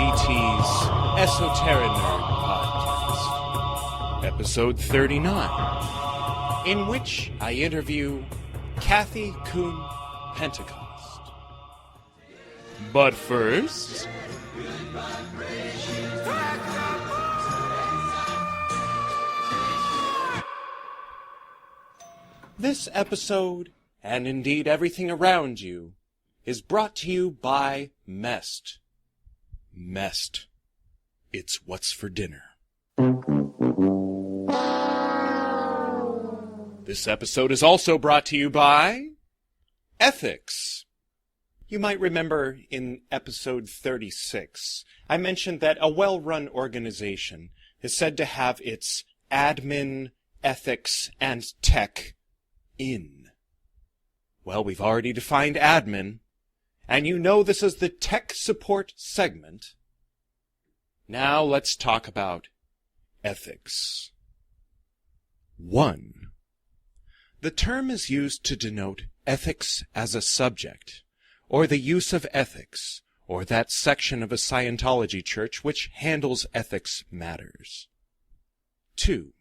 BT's Esoterinerd podcast, episode 39, in which I interview Kathy Koon Pentecost. But first, this episode, and indeed everything around you, is brought to you by Mest. Mest. It's what's for dinner. This episode is also brought to you by Ethics. You might remember in episode 36, I mentioned that a well-run organization is said to have its admin, ethics, and tech in. Well, we've already defined admin, and you know this is the tech support segment. Now let's talk about ethics. 1. The term is used to denote ethics as a subject, or the use of ethics, or that section of a Scientology church which handles ethics matters. 2.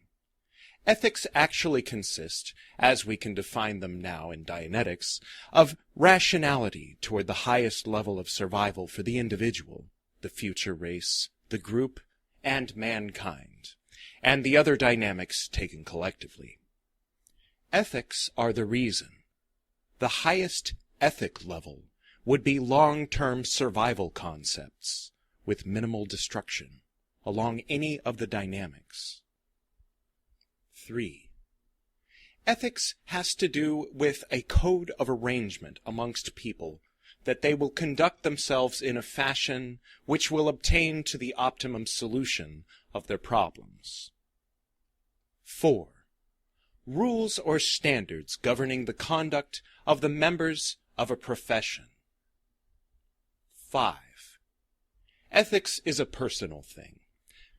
Ethics actually consist, as we can define them now in Dianetics, of rationality toward the highest level of survival for the individual, the future race, the group, and mankind, and the other dynamics taken collectively. Ethics are the reason. The highest ethic level would be long-term survival concepts with minimal destruction along any of the dynamics. 3. Ethics has to do with a code of arrangement amongst people that they will conduct themselves in a fashion which will obtain to the optimum solution of their problems. 4. Rules or standards governing the conduct of the members of a profession. 5. Ethics is a personal thing.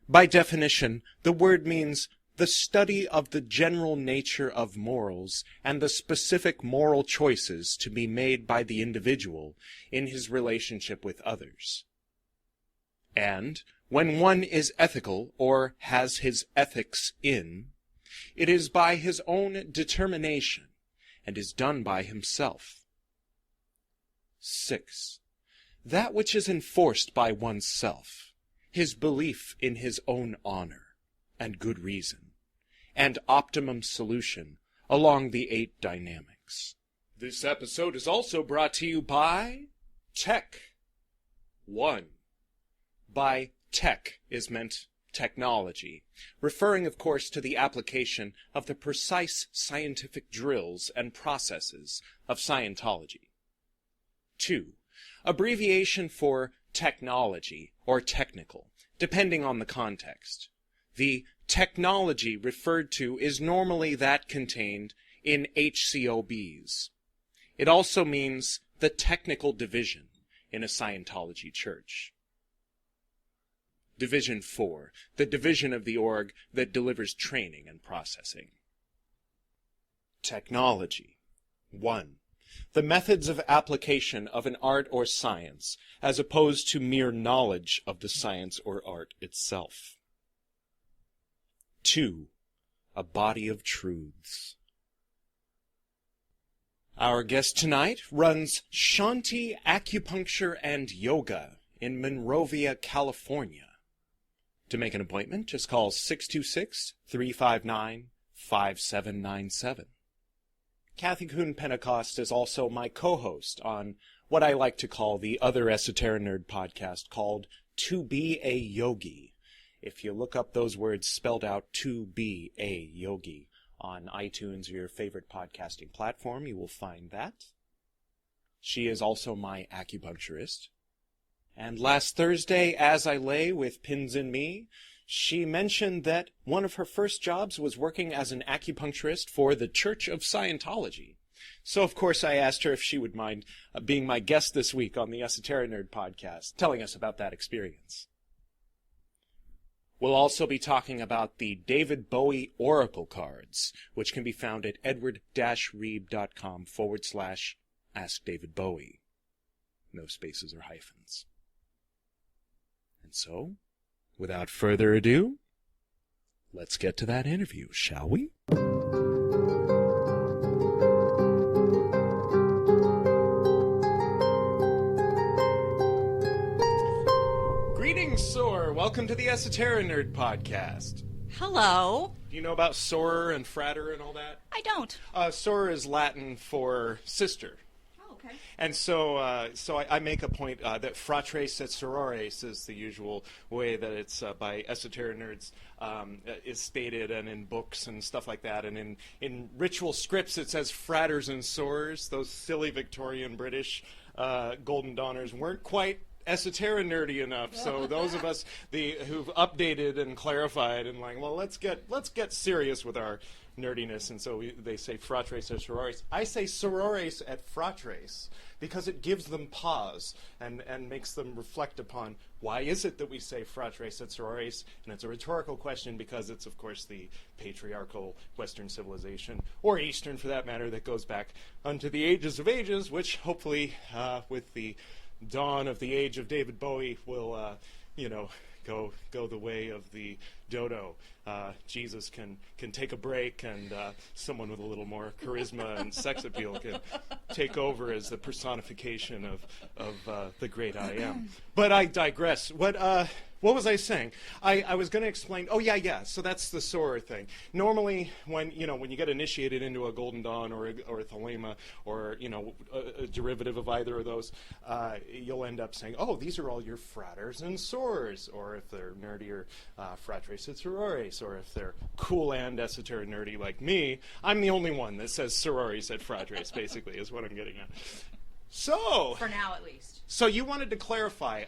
By definition, the word means the study of the general nature of morals and the specific moral choices to be made by the individual in his relationship with others. And when one is ethical or has his ethics in, it is by his own determination and is done by himself. 6. That which is enforced by oneself, his belief in his own honor and good reason, and optimum solution along the 8 dynamics. This episode is also brought to you by Tech. 1. By tech is meant technology, referring of course to the application of the precise scientific drills and processes of Scientology. 2. Abbreviation for technology or technical, depending on the context. The technology referred to is normally that contained in HCOBs. It also means the technical division in a Scientology church. Division 4, the division of the org that delivers training and processing. Technology. 1. The methods of application of an art or science, as opposed to mere knowledge of the science or art itself. 2. A body of truths. Our guest tonight runs Shanti Acupuncture and Yoga in Monrovia, California. To make an appointment, just call 626-359-5797. Kathy Koon Pentecost is also my co-host on what I like to call the other Esoterinerd podcast called To Be a Yogi. If you look up those words spelled out, To Be a Yogi, on iTunes or your favorite podcasting platform, you will find that. She is also my acupuncturist. And last Thursday, as I lay with pins in me, she mentioned that one of her first jobs was working as an acupuncturist for the Church of Scientology. So, of course, I asked her if she would mind being my guest this week on the Esoterinerd podcast, telling us about that experience. We'll also be talking about the David Bowie Oracle cards, which can be found at edward-reeb.com/AskDavidBowie. No spaces or hyphens. And so, without further ado, let's get to that interview, shall we? Greetings, Soar. Welcome to the Esoterinerd podcast. Hello. Do you know about Soar and Frater and all that? I don't. Soar is Latin for sister. Oh, okay. And so I make a point that fratres et sorores is the usual way that it's by esoteric is stated, and in books and stuff like that. And in ritual scripts it says fraters and soars. Those silly Victorian British Golden Dawners weren't quite esoteric nerdy enough, so those of us who've updated and clarified and like, well, let's get serious with our nerdiness, and so they say fratres et sorores. I say sorores et fratres because it gives them pause and makes them reflect upon why is it that we say fratres et sorores, and it's a rhetorical question because it's, of course, the patriarchal Western civilization, or Eastern for that matter, that goes back unto the ages of ages, which hopefully with the dawn of the age of David Bowie will, go the way of the dodo. Jesus can take a break, and someone with a little more charisma and sex appeal can take over as the personification of the great I am. But I digress. What was I saying? I was going to explain. Oh, yeah. So that's the Soar thing. Normally, when you get initiated into a Golden Dawn or a Thelema or a derivative of either of those, you'll end up saying, "Oh, these are all your fraters and soars," or if they're nerdier, fratres et sorores, or if they're cool and esoteric nerdy like me, I'm the only one that says sorores et fratres. Basically, is what I'm getting at. So for now, at least. So you wanted to clarify.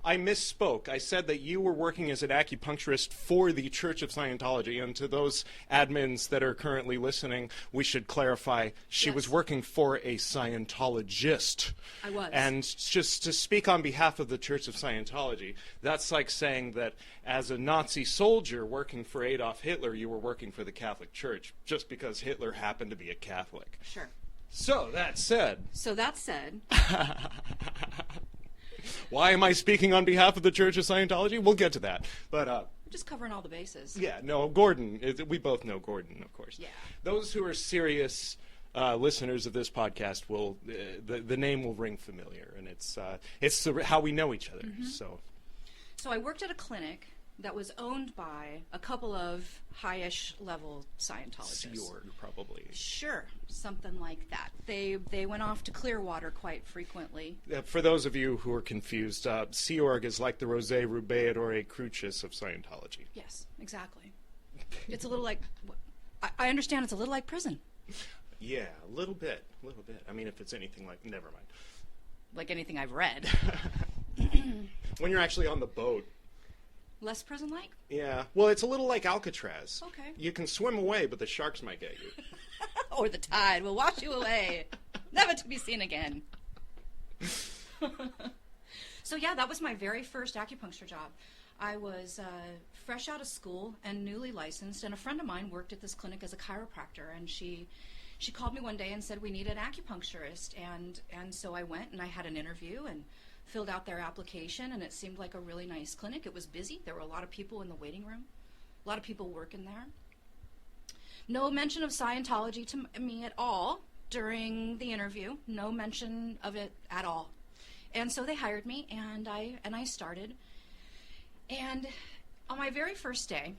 I misspoke. I said that you were working as an acupuncturist for the Church of Scientology. And to those admins that are currently listening, we should clarify she was working for a Scientologist. I was. And just to speak on behalf of the Church of Scientology, that's like saying that as a Nazi soldier working for Adolf Hitler, you were working for the Catholic Church just because Hitler happened to be a Catholic. Sure. So that said... Why am I speaking on behalf of the Church of Scientology? We'll get to that. But we're just covering all the bases. Yeah, no, Gordon. We both know Gordon, of course. Yeah. Those who are serious listeners of this podcast will the name will ring familiar, and it's how we know each other. Mm-hmm. So I worked at a clinic that was owned by a couple of high-ish level Scientologists. Sea Org, probably. Sure, something like that. They went off to Clearwater quite frequently. For those of you who are confused, Sea Org is like the Rosé Rubeadore Crucis of Scientology. Yes, exactly. It's a little like, I understand it's a little like prison. Yeah, a little bit. I mean, if it's anything like, never mind. Like anything I've read. When you're actually on the boat. Less prison-like? Yeah. Well, it's a little like Alcatraz. Okay. You can swim away, but the sharks might get you. Or the tide will wash you away, never to be seen again. So yeah, that was my very first acupuncture job. I was fresh out of school and newly licensed, and a friend of mine worked at this clinic as a chiropractor, and she called me one day and said we need an acupuncturist, and so I went and I had an interview and filled out their application, and it seemed like a really nice clinic. It was busy. There were a lot of people in the waiting room, a lot of people working there. No mention of Scientology to me at all during the interview. No mention of it at all. And so they hired me, and I started. And on my very first day,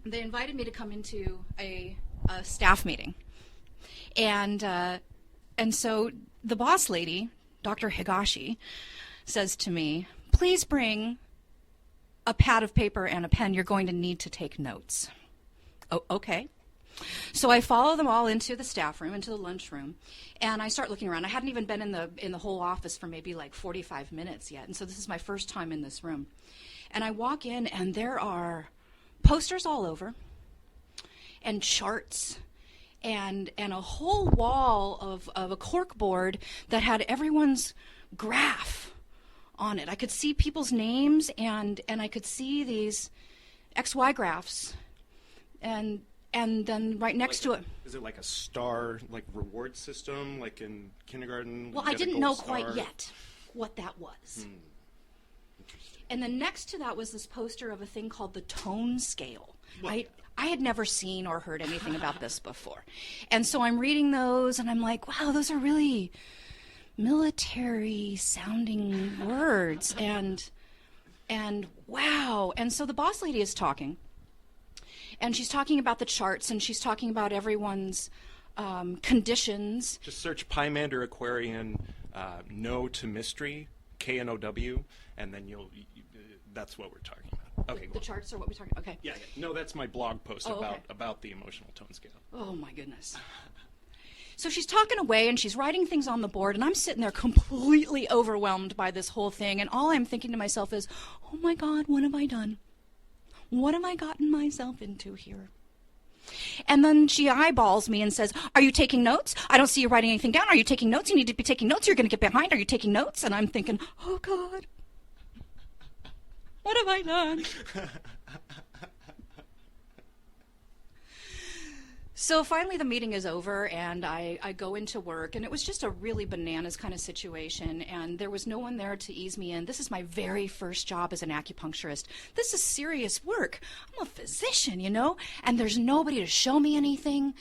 they invited me to come into a staff meeting. And so the boss lady, Dr. Higashi, says to me, "Please bring a pad of paper and a pen. You're going to need to take notes." Oh, okay. So I follow them all into the staff room, into the lunchroom, and I start looking around. I hadn't even been in the whole office for maybe like 45 minutes yet, and so this is my first time in this room. And I walk in, and there are posters all over, and charts, and a whole wall of a cork board that had everyone's graph on it. I could see people's names, and I could see these XY graphs, and then right next to it. Is it like a star, like reward system, like in kindergarten? Well, I didn't know quite yet what that was. And then next to that was this poster of a thing called the tone scale. Well, I had never seen or heard anything about this before. And so I'm reading those, and I'm like, wow, those are really military-sounding words. And wow. And so the boss lady is talking. And she's talking about the charts, and she's talking about everyone's conditions. Just search Pymander Aquarian No to Mystery, KNOW, and then that's what we're talking about. Okay, The charts are what we're talking about. Okay. Yeah. No, that's my blog post okay. about the emotional tone scale. Oh, my goodness. So she's talking away, and she's writing things on the board, and I'm sitting there completely overwhelmed by this whole thing, and all I'm thinking to myself is, oh, my God, what have I done? What have I gotten myself into here? And then she eyeballs me and says, are you taking notes? I don't see you writing anything down. Are you taking notes? You need to be taking notes. You're going to get behind. Are you taking notes? And I'm thinking, oh, God, what have I done? So finally the meeting is over, and I go into work, and it was just a really bananas kind of situation, and there was no one there to ease me in. This is my very first job as an acupuncturist. This is serious work. I'm a physician, you know, and there's nobody to show me anything.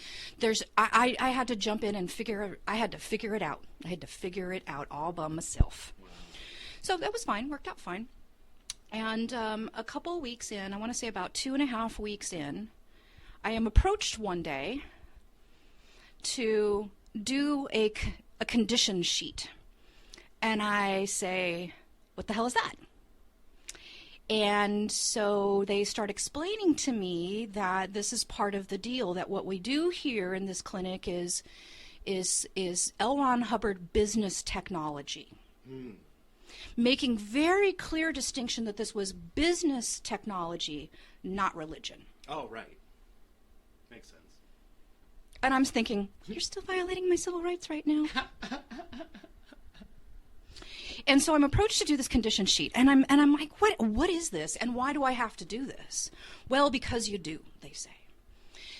I had to jump in and I had to figure it out. I had to figure it out all by myself. Wow. So that was fine, worked out fine. And a couple of weeks in, I want to say about 2.5 weeks in, I am approached one day to do a condition sheet. And I say, what the hell is that? And so they start explaining to me that this is part of the deal, that what we do here in this clinic is L. Ron Hubbard business technology. Making very clear distinction that this was business technology, not religion. Oh, right. Makes sense. And I'm thinking, you're still violating my civil rights right now. And so I'm approached to do this condition sheet, and I'm like, what is this, and why do I have to do this? Well, because you do, they say.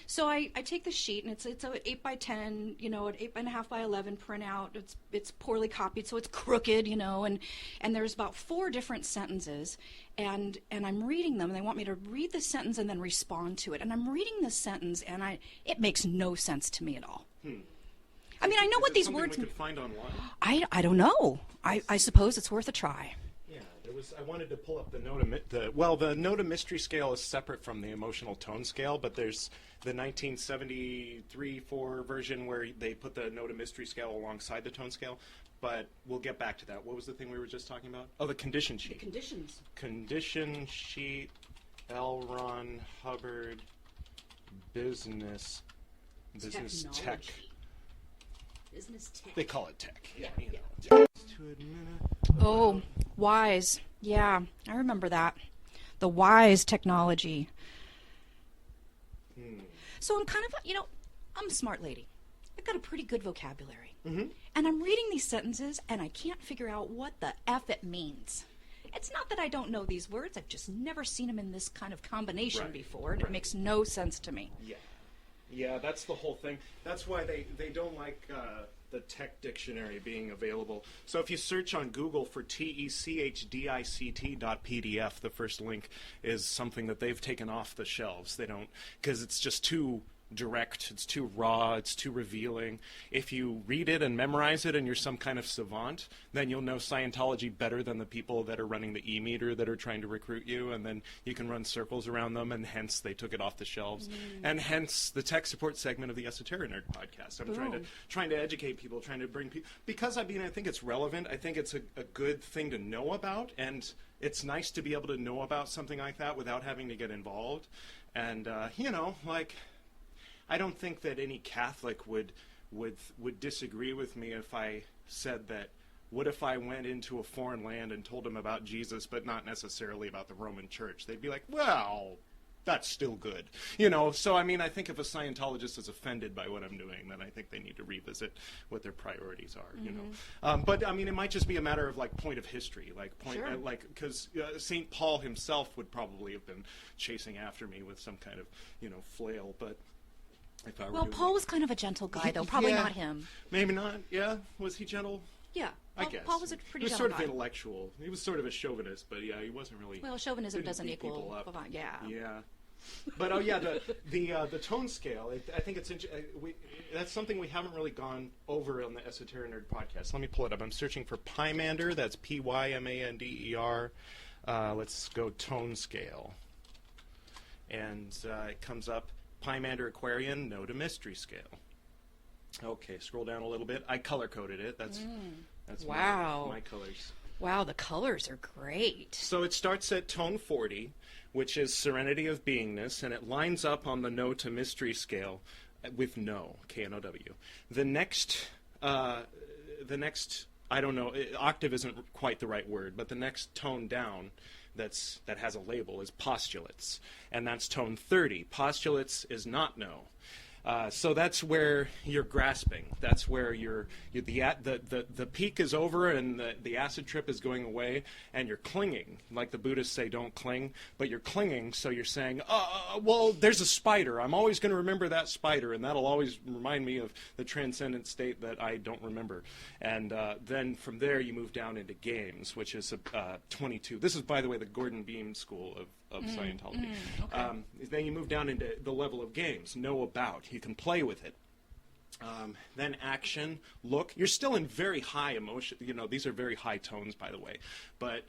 So I take the sheet, and it's an 8x10, you know, an 8.5 by 11 printout. It's poorly copied, so it's crooked, you know, and there's about 4 different sentences, and I'm reading them, and they want me to read the sentence and then respond to it. And I'm reading this sentence, and it makes no sense to me at all. I mean, I know what these words. We could find online. I don't know. I suppose it's worth a try. I wanted to pull up the the Noda Mystery Scale is separate from the emotional tone scale, but there's the 1973-4 version where they put the Noda Mystery Scale alongside the tone scale. But we'll get back to that. What was the thing we were just talking about? Oh, the condition sheet. The conditions. Condition sheet, L. Ron Hubbard, business tech. Business tech. They call it tech. Yeah. Oh, WISE. Yeah, I remember that. The WISE technology. So I'm kind of, I'm a smart lady. I've got a pretty good vocabulary. Mm-hmm. And I'm reading these sentences, and I can't figure out what the F it means. It's not that I don't know these words. I've just never seen them in this kind of combination before, and it makes no sense to me. Yeah, that's the whole thing. That's why they don't like the tech dictionary being available. So if you search on Google for techdict.pdf, the first link is something that they've taken off the shelves. They don't, because it's just too direct, it's too raw, it's too revealing. If you read it and memorize it and you're some kind of savant, then you'll know Scientology better than the people that are running the e-meter that are trying to recruit you, and then you can run circles around them, and hence they took it off the shelves. And hence the tech support segment of the Esoterinerd podcast. I'm trying to educate people, trying to bring people, because I think it's relevant. I think it's a good thing to know about, and it's nice to be able to know about something like that without having to get involved. And I don't think that any Catholic would disagree with me if I said that, what if I went into a foreign land and told them about Jesus, but not necessarily about the Roman Church? They'd be like, well, that's still good. So I think if a Scientologist is offended by what I'm doing, then I think they need to revisit what their priorities are, But it might just be a matter of point of history, because St. Paul himself would probably have been chasing after me with some kind of, flail, but Paul was kind of a gentle guy, though. Probably not him. Maybe not. Yeah, was he gentle? Yeah. I guess. Paul was a pretty He was gentle sort of guy. intellectual. He was sort of a chauvinist, but yeah, he wasn't really... Well, chauvinism didn't doesn't beat equal... people up. Yeah. Yeah. But oh yeah, the tone scale. I think it's that's something we haven't really gone over on the Esoterinerd podcast. Let me pull it up. I'm searching for Pymander. That's Pymander. Let's go tone scale, and it comes up Pymander Aquarian No to Mystery Scale. Okay, scroll down a little bit. I color coded it. That's Wow. my colors. Wow, the colors are great. So it starts at tone 40, which is Serenity of Beingness, and it lines up on the No to Mystery scale with No, K-N-O-W. The next, I don't know, octave isn't quite the right word, but the next tone down that has a label is Postulates, and that's tone 30. Postulates is not No. So that's where you're grasping. That's where the peak is over and the acid trip is going away, and you're clinging. Like the Buddhists say, don't cling, but you're clinging. So you're saying, well, there's a spider. I'm always going to remember that spider, and that'll always remind me of the transcendent state that I don't remember. And then from there you move down into games, which is 22. This is, by the way, the Gordon Beam school of Scientology. Okay. Then you move down into the level of games. Know about. You can play with it. Then action, look. You're still in very high emotion. You know, these are very high tones, by the way. But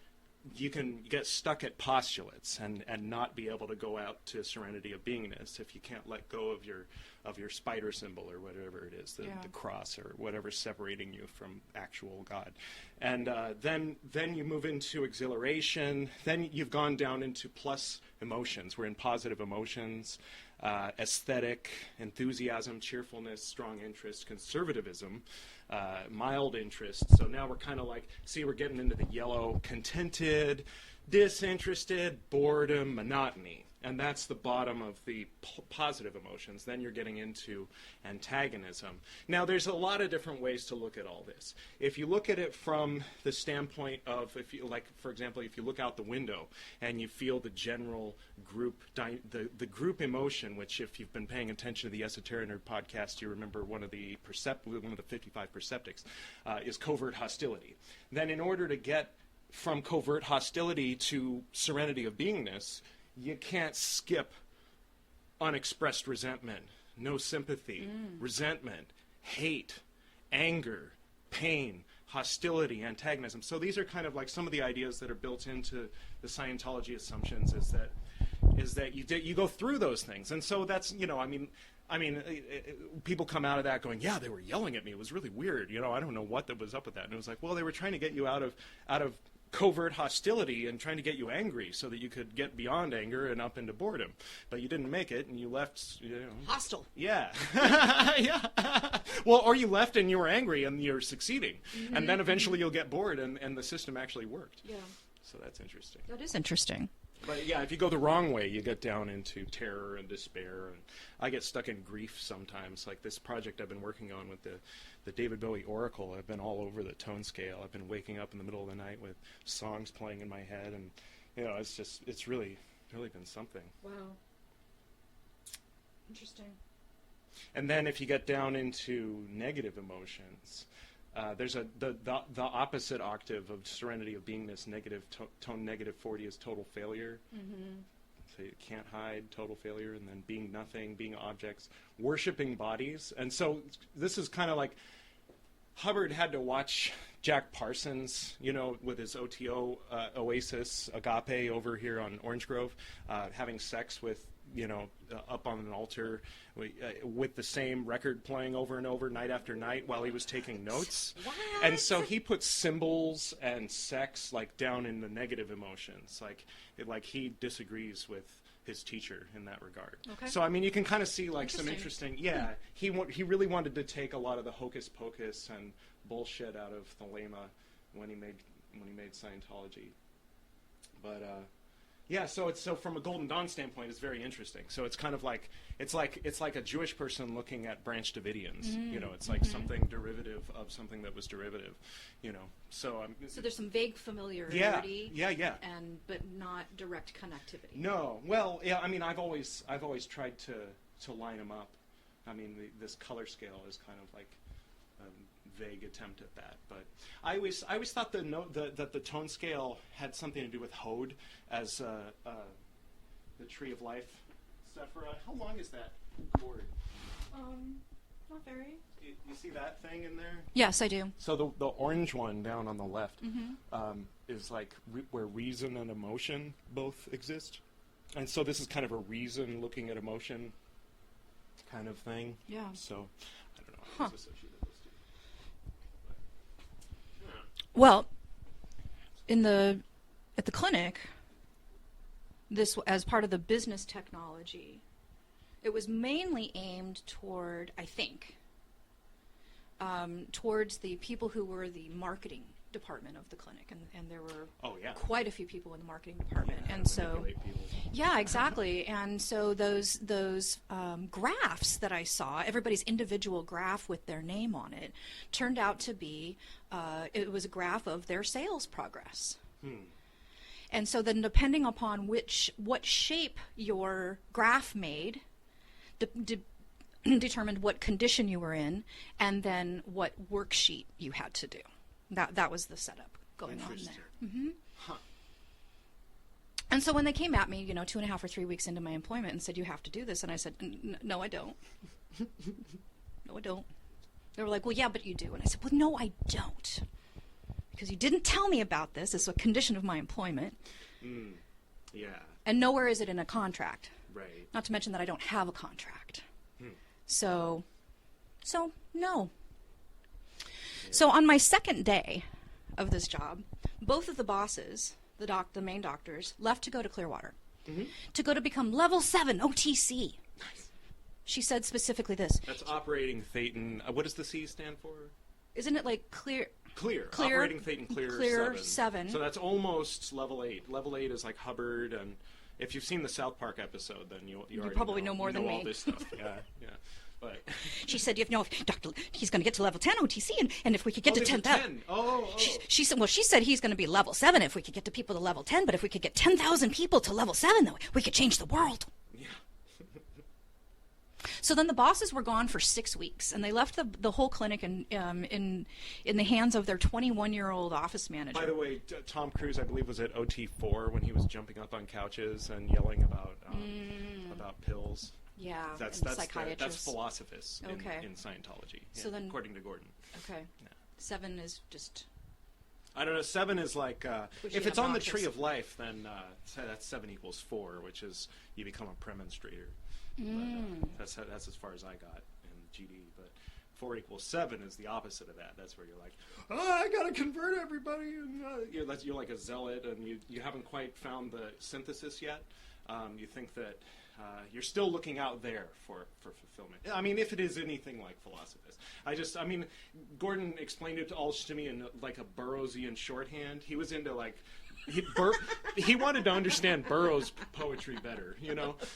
you can get stuck at postulates and not be able to go out to serenity of beingness if you can't let go of your spider symbol or whatever it is, the cross or whatever's separating you from actual God. And then you move into exhilaration. Then you've gone down into plus emotions. We're in positive emotions, aesthetic, enthusiasm, cheerfulness, strong interest, conservatism, mild interest. So now we're kind of like, see, we're getting into the yellow, contented, disinterested, boredom, monotony. And that's the bottom of the positive emotions. Then you're getting into antagonism. Now, there's a lot of different ways to look at all this. If you look at it from the standpoint of, if you like, for example, if you look out the window and you feel the general group, the group emotion, which if you've been paying attention to the Esoterinerd podcast, you remember one of the 55 perceptics is covert hostility. Then in order to get from covert hostility to serenity of beingness, you can't skip unexpressed resentment, no sympathy, resentment, hate, anger, pain, hostility, antagonism. So these are kind of like some of the ideas that are built into the Scientology assumptions is that you go through those things. And so that's, you know, I mean, people come out of that going, yeah, they were yelling at me. It was really weird. You know, I don't know what that was up with that. And it was like, well, they were trying to get you out of covert hostility and trying to get you angry so that you could get beyond anger and up into boredom. But you didn't make it, and you left, you know. Hostile. Yeah. Yeah. Well, or you left and you were angry and you're succeeding. And then eventually you'll get bored and the system actually worked. Yeah. So that's interesting. That is interesting. But yeah, if you go the wrong way, you get down into terror and despair. And I get stuck in grief sometimes. Like this project I've been working on with the David Bowie Oracle, I've been all over the tone scale. I've been waking up in the middle of the night with songs playing in my head. And, you know, it's really been something. Wow. Interesting. And then if you get down into negative emotions, there's the opposite octave of serenity of beingness, tone negative 40 is total failure. So you can't hide, total failure, and then being nothing, being objects, worshiping bodies. And so this is kind of like Hubbard had to watch Jack Parsons, you know, with his OTO Oasis Agape over here on Orange Grove, having sex with, you know, up on an altar with the same record playing over and over night after night while he was taking notes. What? And so he put symbols and sex like down in the negative emotions. Like he disagrees with his teacher in that regard. Okay. So I mean, you can kind of see like some interesting. Yeah, he really wanted to take a lot of the hocus pocus and bullshit out of Thelema when he made Scientology. But yeah, so from a Golden Dawn standpoint, it's very interesting. So it's kind of like it's like a Jewish person looking at Branch Davidians. You know, it's like something derivative of something that was derivative. You know, so there's some vague familiarity. Yeah. But not direct connectivity. No, well, yeah. I mean, I've always tried to line them up. I mean, this color scale is kind of like vague attempt at that. But I always thought that the tone scale had something to do with Hode as the Tree of Life. Sephira, how long is that cord? Not very. You see that thing in there? Yes, I do. So the orange one down on the left is like where reason and emotion both exist. And so this is kind of a reason looking at emotion kind of thing. Yeah. So I don't know how it's associated with those two. But, yeah. Well, at the clinic, this as part of the business technology, it was mainly aimed toward, I think, towards the people who were the marketing department of the clinic, and there were quite a few people in the marketing department, and so exactly, and so those graphs that I saw, everybody's individual graph with their name on it, turned out to be it was a graph of their sales progress. And so then, depending upon what shape your graph made, determined what condition you were in, and then what worksheet you had to do. That was the setup going on there. Huh. And so when they came at me, 2.5 or 3 weeks into my employment and said, "You have to do this," and I said, "No, I don't." No, I don't. They were like, "Well, yeah, but you do." And I said, "Well, no, I don't. Because you didn't tell me about this. It's a condition of my employment." Yeah. And nowhere is it in a contract. Right. Not to mention that I don't have a contract. So no. Yeah. So on my second day of this job, both of the bosses, the main doctors, left to go to Clearwater, to go to become level 7 OTC. Nice. She said specifically this. That's operating Thetan. What does the C stand for? Isn't it like clear? Operating Thetan Clear 7. So that's almost level 8. Level 8 is like Hubbard, and if you've seen the South Park episode, then you probably know more than me. All this stuff. Yeah. But she said, if Doctor, he's going to get to level 10 OTC, and if we could get to 10,000. She said, well, she said he's going to be level 7 if we could get to people to level 10, but if we could get 10,000 people to level 7, then we could change the world. Yeah. So then the bosses were gone for 6 weeks, and they left the whole clinic in the hands of their 21-year-old office manager. By the way, Tom Cruise, I believe, was at OT4 when he was jumping up on couches and yelling about pills. Yeah, that's philosophists in Scientology. So then, according to Gordon. Okay. Yeah. 7 is just. I don't know. 7 is like if it's on the Tree of Life, then that's 7 equals 4, which is you become a premenstruator. But, that's as far as I got in GD. But 4 equals 7 is the opposite of that. That's where you're like, I gotta convert everybody, and you're like a zealot, and you haven't quite found the synthesis yet. You think that. You're still looking out there for fulfillment. I mean, if it is anything like philosophist. Gordon explained it all to me in like a Burroughsian shorthand. He was into like, he wanted to understand Burroughs' poetry better,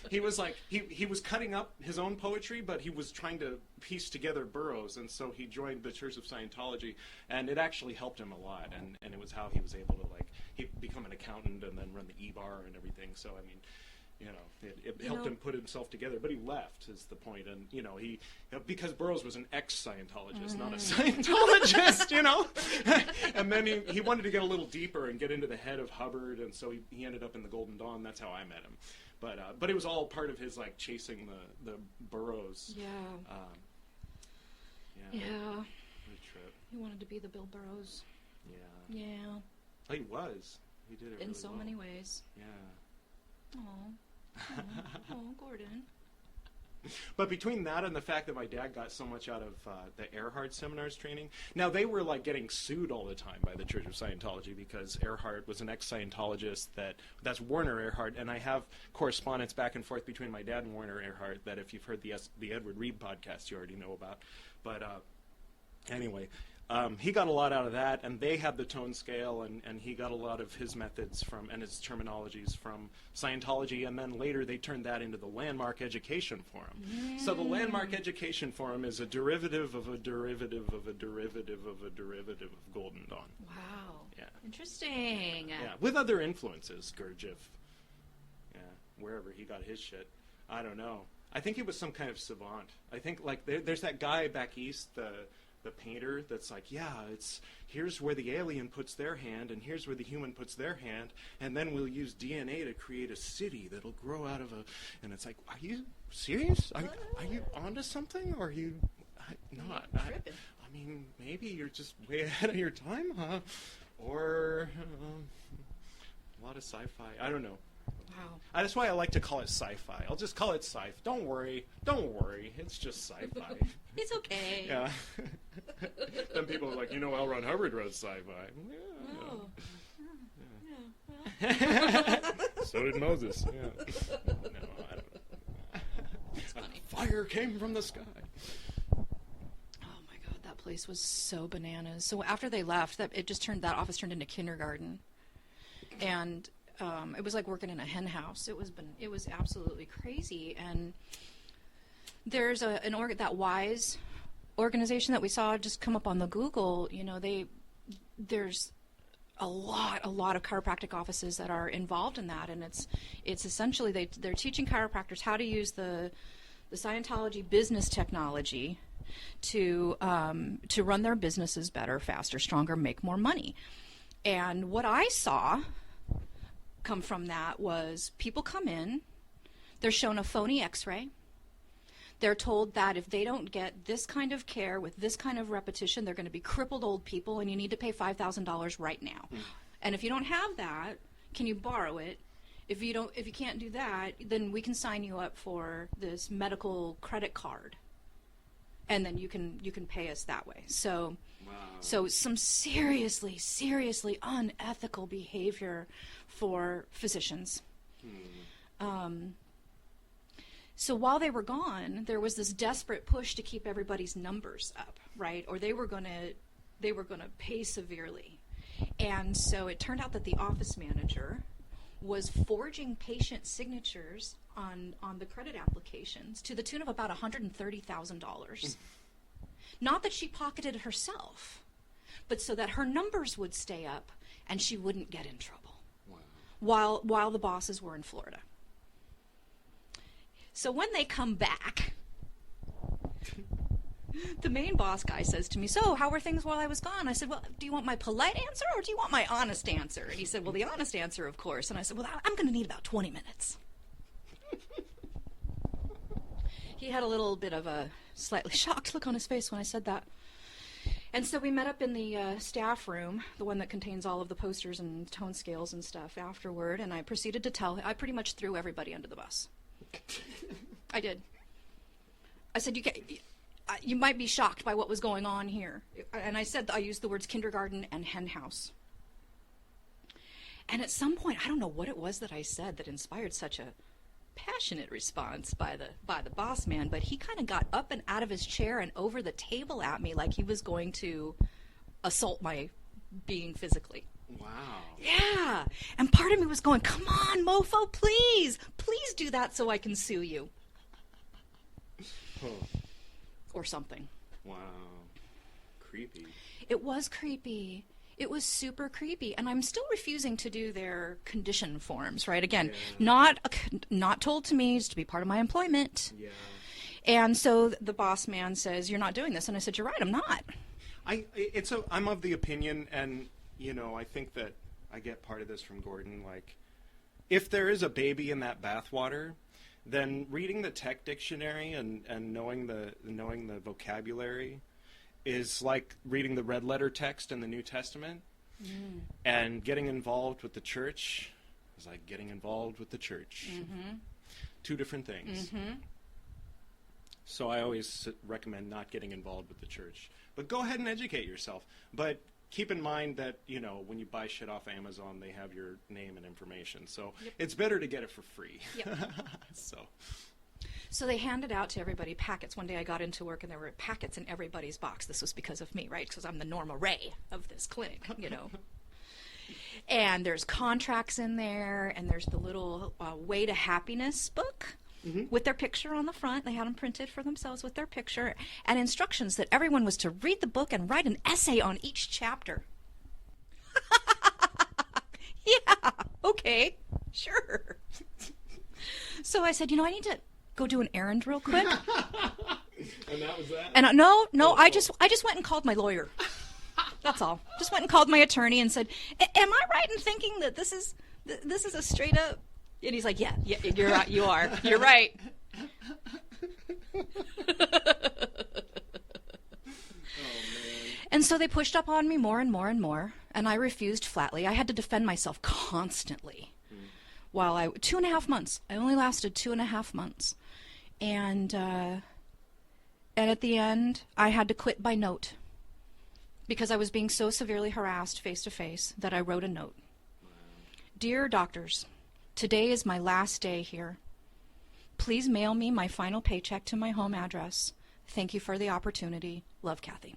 He was like, he was cutting up his own poetry, but he was trying to piece together Burroughs, and so he joined the Church of Scientology, and it actually helped him a lot, and it was how he was able to he become an accountant and then run the E-Bar and everything, so I mean, it helped him put himself together, but he left is the point. And, because Burroughs was an ex-Scientologist, not a Scientologist, and then he wanted to get a little deeper and get into the head of Hubbard, and so he ended up in the Golden Dawn. That's how I met him. But it was all part of his, like, chasing the Burroughs. Yeah. What a trip. He wanted to be the Bill Burroughs. Yeah. Yeah. Oh, he was. He did it in really so well. many ways. Yeah. Oh, Gordon. But between that and the fact that my dad got so much out of the Earhart seminars training, now they were like getting sued all the time by the Church of Scientology because Earhart was an ex-Scientologist that's Werner Earhart, and I have correspondence back and forth between my dad and Werner Earhart that if you've heard the Edward Reed podcast, you already know about. But anyway. He got a lot out of that, and they had the tone scale, and he got a lot of his methods and his terminologies from Scientology, and then later they turned that into the Landmark Education Forum. So the Landmark Education Forum is a derivative of a derivative of a derivative of a derivative of Golden Dawn. Wow. Yeah. Interesting. Yeah, with other influences, Gurdjieff. Yeah, wherever he got his shit. I don't know. I think he was some kind of savant. I think, like, there's that guy back east, the the painter that's like, yeah, here's where the alien puts their hand, and here's where the human puts their hand, and then we'll use DNA to create a city that'll grow out of a... And it's like, are you serious? Are you onto something, or are you not? I mean, maybe you're just way ahead of your time, huh? Or a lot of sci-fi. I don't know. Wow. That's why I like to call it sci-fi. I'll just call it sci-fi. Don't worry. It's just sci-fi. It's okay. Yeah. Then people are like, L. Ron Hubbard wrote sci-fi. Yeah. So did Moses. Yeah. No, I don't know. It's funny. Fire came from the sky. Oh my God, that place was so bananas. So after they left, that office turned into kindergarten, and it was like working in a hen house. It was absolutely crazy. And there's that WISE organization that we saw just come up on the Google. There's a lot of chiropractic offices that are involved in that, and it's essentially they're teaching chiropractors how to use the Scientology business technology to run their businesses better, faster, stronger, make more money. And what I saw come from that was people come in, they're shown a phony x-ray, they're told that if they don't get this kind of care with this kind of repetition, they're going to be crippled old people, and you need to pay $5,000 right now. And if you don't have that, can you borrow it? If you can't do that, then we can sign you up for this medical credit card, and then you can pay us that way. So wow. So some seriously unethical behavior for physicians. So while they were gone, there was this desperate push to keep everybody's numbers up, right? Or they were gonna pay severely. And so it turned out that the office manager was forging patient signatures on the credit applications to the tune of about $130,000. Not that she pocketed it herself, but so that her numbers would stay up and she wouldn't get in trouble. Wow. While the bosses were in Florida. So when they come back, the main boss guy says to me, so how were things while I was gone? I said, well, do you want my polite answer or do you want my honest answer? And he said, well, the honest answer, of course. And I said, well, I'm going to need about 20 minutes. He had a little bit of a slightly shocked look on his face when I said that. And so we met up in the staff room, the one that contains all of the posters and tone scales and stuff afterward, and I proceeded to tell him, I pretty much threw everybody under the bus. I did. I said, you might be shocked by what was going on here. And I used the words kindergarten and hen house. And at some point, I don't know what it was that I said that inspired such a passionate response by the boss man, but he kind of got up and out of his chair and over the table at me like he was going to assault my being physically. Wow. Yeah. And part of me was going, come on, mofo, please do that so I can sue you. Or something. Wow. Creepy. It was creepy. It was super creepy, and I'm still refusing to do their condition forms, right? Again, not told to me, just to be part of my employment. Yeah. And so the boss man says, you're not doing this. And I said, you're right, I'm not. I'm of the opinion, and, I think that I get part of this from Gordon, like, if there is a baby in that bathwater, then reading the tech dictionary and knowing the vocabulary is like reading the red letter text in the New Testament, and getting involved with the church is like getting involved with the church. Mm-hmm. Two different things. Mm-hmm. So I always recommend not getting involved with the church. But go ahead and educate yourself. But keep in mind that, when you buy shit off Amazon, they have your name and information. So It's better to get it for free. Yep. So they handed out to everybody packets. One day I got into work and there were packets in everybody's box. This was because of me, right? Because I'm the Norma Ray of this clinic, And there's contracts in there, and there's the little Way to Happiness book with their picture on the front. They had them printed for themselves with their picture, and instructions that everyone was to read the book and write an essay on each chapter. Yeah, okay, sure. So I said, I need to go do an errand real quick. And that was that? And no, I just went and called my lawyer. That's all. Just went and called my attorney and said, "Am I right in thinking that this is a straight up?" And he's like, "Yeah, you're right. You are. You're right." And so they pushed up on me more and more and more, and I refused flatly. I had to defend myself constantly. While 2.5 months. I only lasted 2.5 months. And at the end, I had to quit by note because I was being so severely harassed face to face that I wrote a note. Dear doctors, today is my last day here. Please mail me my final paycheck to my home address. Thank you for the opportunity. Love, Kathy.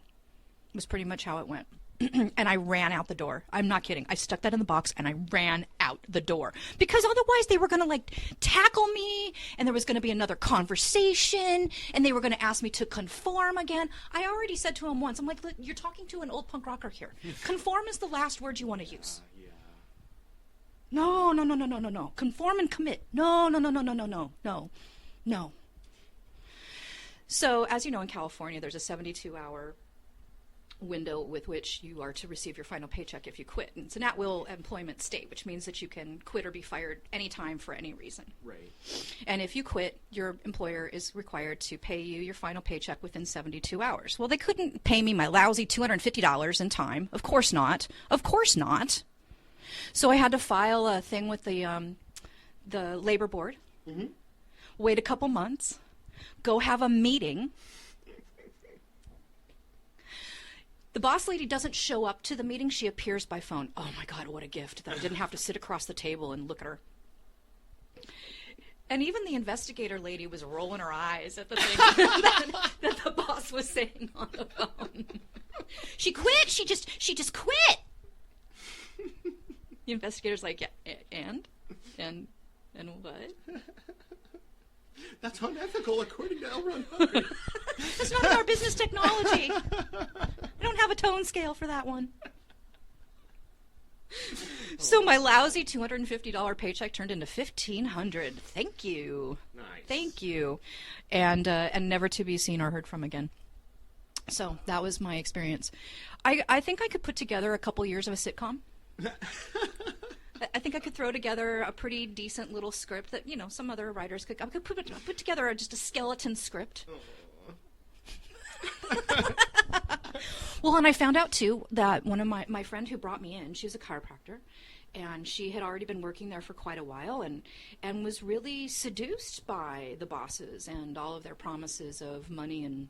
It was pretty much how it went. And I ran out the door. I'm not kidding. I stuck that in the box and I ran out the door. Because otherwise they were going to tackle me and there was going to be another conversation and they were going to ask me to conform again. I already said to him once, I'm like, you're talking to an old punk rocker here. Conform is the last word you want to use. Yeah. No. Conform and commit. No. So as you know, in California, there's a 72-hour window with which you are to receive your final paycheck if you quit. And it's an at-will employment state, which means that you can quit or be fired anytime for any reason. Right. And if you quit, your employer is required to pay you your final paycheck within 72 hours. Well, they couldn't pay me my lousy $250 in time. Of course not. So I had to file a thing with the labor board, wait a couple months, go have a meeting. The boss lady doesn't show up to the meeting. She appears by phone. Oh, my God, what a gift that I didn't have to sit across the table and look at her. And even the investigator lady was rolling her eyes at the thing that the boss was saying on the phone. She quit. She just quit. The investigator's like, yeah, and what? That's unethical according to L. Ron Hubbard. That's not in our business technology. I don't have a tone scale for that one. So my lousy $250 paycheck turned into $1,500. Thank you. Nice. Thank you. And never to be seen or heard from again. So that was my experience. I think I could put together a couple years of a sitcom. I think I could throw together a pretty decent little script that, some other writers could. I could put together just a skeleton script. Well, and I found out, too, that one of my friend who brought me in, she was a chiropractor, and she had already been working there for quite a while and was really seduced by the bosses and all of their promises of money and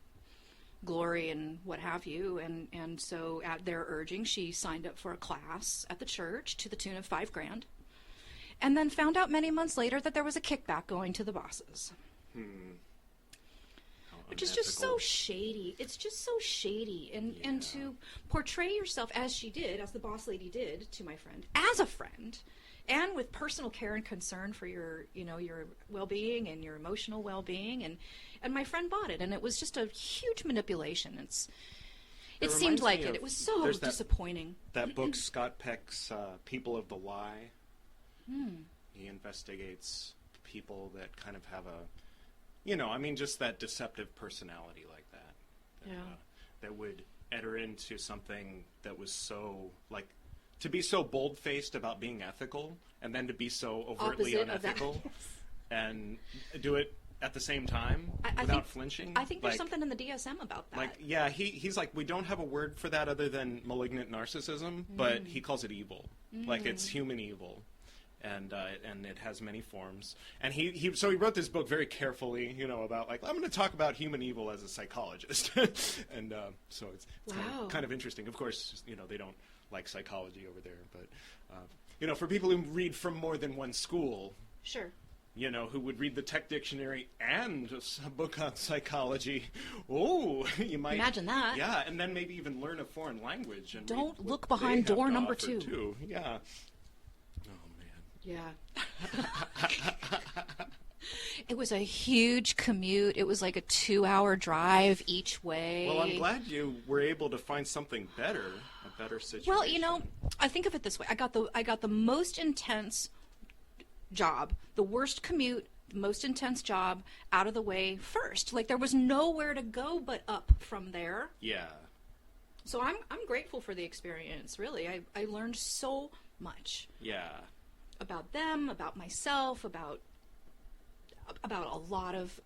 glory and what have you, and so at their urging she signed up for a class at the church to the tune of $5,000 and then found out many months later that there was a kickback going to the bosses. Which is just so shady. It's just so shady. And to portray yourself as she did, as the boss lady did to my friend, as a friend, and with personal care and concern for your well-being and your emotional well-being, and my friend bought it, and it was just a huge manipulation. It seemed like it. It was so disappointing. That book, Scott Peck's People of the Lie. He investigates people that kind of have just that deceptive personality like that. That would enter into something that was so, to be so bold-faced about being ethical, and then to be so overtly unethical, and do it at the same time without flinching. I think there's something in the DSM about that. He's like, we don't have a word for that other than malignant narcissism, but he calls it evil. Like, it's human evil. And it has many forms. And he wrote this book very carefully, about I'm going to talk about human evil as a psychologist. And so it's kind of interesting. Of course, they don't like psychology over there, but for people who read from more than one school, sure, who would read the Tech Dictionary and a book on psychology, you might imagine that. Yeah, and then maybe even learn a foreign language. And don't look behind door number 2. Yeah. Yeah. It was a huge commute. It was like a 2-hour drive each way. Well, I'm glad you were able to find something better, a better situation. Well, I think of it this way. I got the most intense job, the worst commute, most intense job out of the way first. Like, there was nowhere to go but up from there. Yeah. So I'm grateful for the experience, really. I learned so much. Yeah. About them, about myself, about a lot of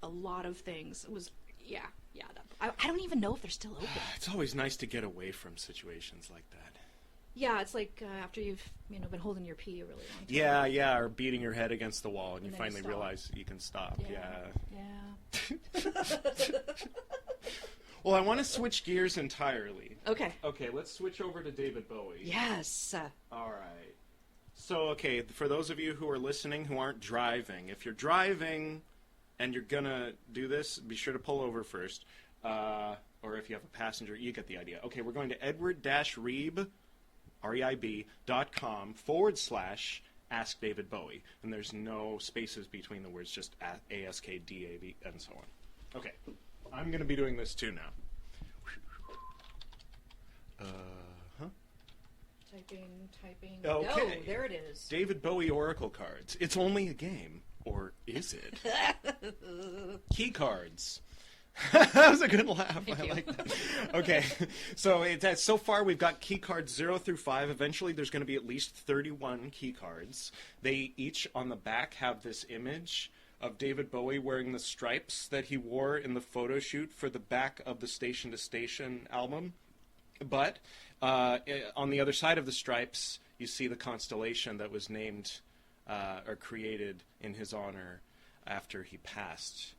things. It was, yeah. I don't even know if they're still open. It's always nice to get away from situations like that. Yeah, it's like after you've been holding your pee a really long time. Yeah, or beating your head against the wall and you finally stop. realize you can stop. Yeah. Well, I want to switch gears entirely. Okay, let's switch over to David Bowie. yes. All right. So, for those of you who are listening who aren't driving, if you're driving and you're going to do this, be sure to pull over first. Or if you have a passenger, you get the idea. Okay, we're going to Edward-Reeb, REIB.com / Ask David Bowie. And there's no spaces between the words, just ASKDAV and so on. Okay, I'm going to be doing this too now. Typing. Okay. Oh, there it is. David Bowie Oracle cards. It's only a game. Or is it? Key cards. That was a good laugh. I like that. Okay, so far we've got key cards 0 through 5. Eventually there's going to be at least 31 key cards. They each on the back have this image of David Bowie wearing the stripes that he wore in the photo shoot for the back of the Station to Station album. But on the other side of the stripes, you see the constellation that was named or created in his honor after he passed.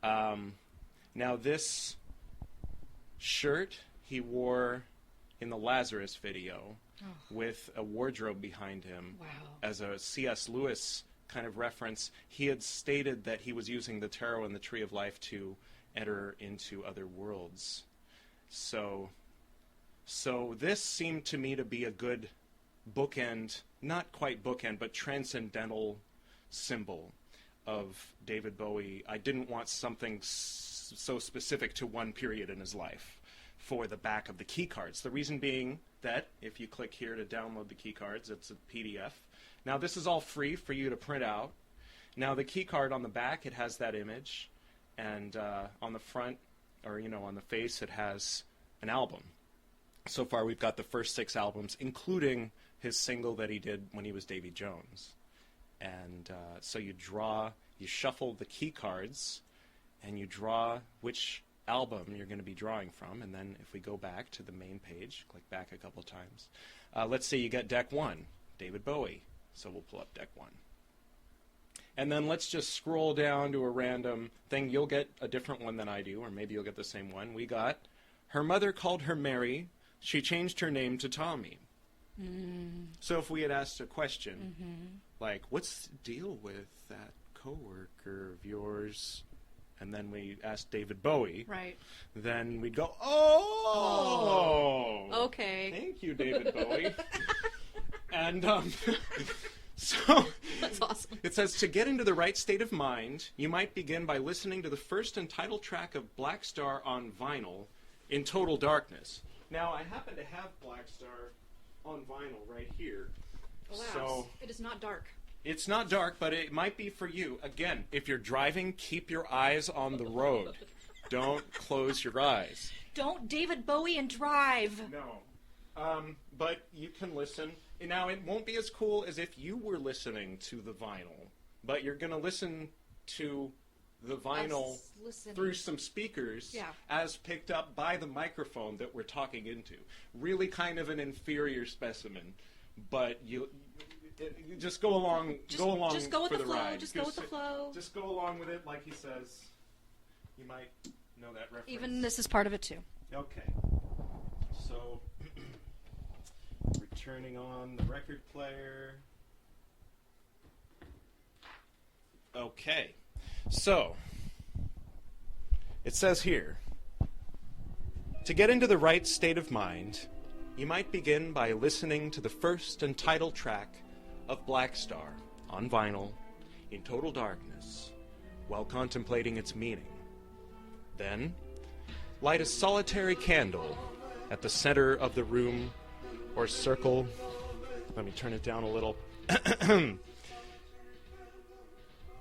Now, this shirt he wore in the Lazarus video with a wardrobe behind him as a C.S. Lewis kind of reference. He had stated that he was using the tarot and the Tree of Life to enter into other worlds. So this seemed to me to be a good bookend, not quite bookend, but transcendental symbol of David Bowie. I didn't want something so specific to one period in his life for the back of the key cards. The reason being that if you click here to download the key cards, it's a PDF. Now this is all free for you to print out. Now the key card on the back, it has that image, and on the front, or on the face, it has an album. So far we've got the first 6 albums, including his single that he did when he was Davy Jones. And so you shuffle the key cards, and you draw which album you're going to be drawing from. And then if we go back to the main page, click back a couple times. Let's say you get deck 1, David Bowie. So we'll pull up deck 1. And then let's just scroll down to a random thing. You'll get a different one than I do, or maybe you'll get the same one. We got, her mother called her Mary. She changed her name to Tommy. So if we had asked a question, like, what's the deal with that coworker of yours? And then we asked David Bowie. Right. Then we'd go, oh! Okay. Thank you, David Bowie. And so that's awesome. It says, to get into the right state of mind, you might begin by listening to the first and title track of Black Star on vinyl in total darkness. Now, I happen to have Black Star on vinyl right here. Alas, so it is not dark. It's not dark, but it might be for you. Again, if you're driving, keep your eyes on the road. Don't close your eyes. Don't David Bowie and drive. No. But you can listen. Now, it won't be as cool as if you were listening to the vinyl, but you're going to listen to the vinyl through some speakers as picked up by the microphone that we're talking into. Really kind of an inferior specimen, but you just go along. Just go with for the flow. ride. Just go with the flow. Just go along with it, like he says. You might know that reference. Even this is part of it too. Okay. So, turning on the record player. Okay. So, it says here, to get into the right state of mind, you might begin by listening to the first and title track of Black Star on vinyl in total darkness while contemplating its meaning. Then, light a solitary candle at the center of the room or circle. Let me turn it down a little.